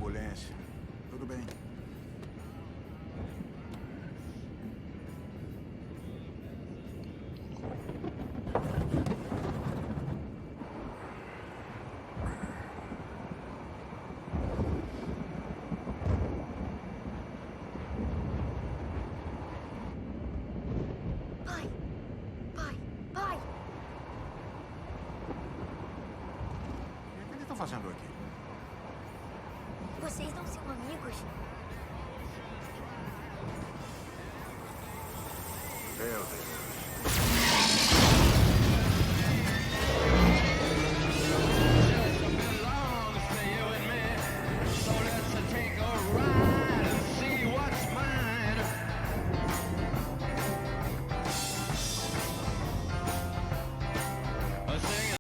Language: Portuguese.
turbulência. Tudo bem. Pai! Pai! Pai! O que eles estão fazendo aqui? Vocês não são amigos? Meu Deus.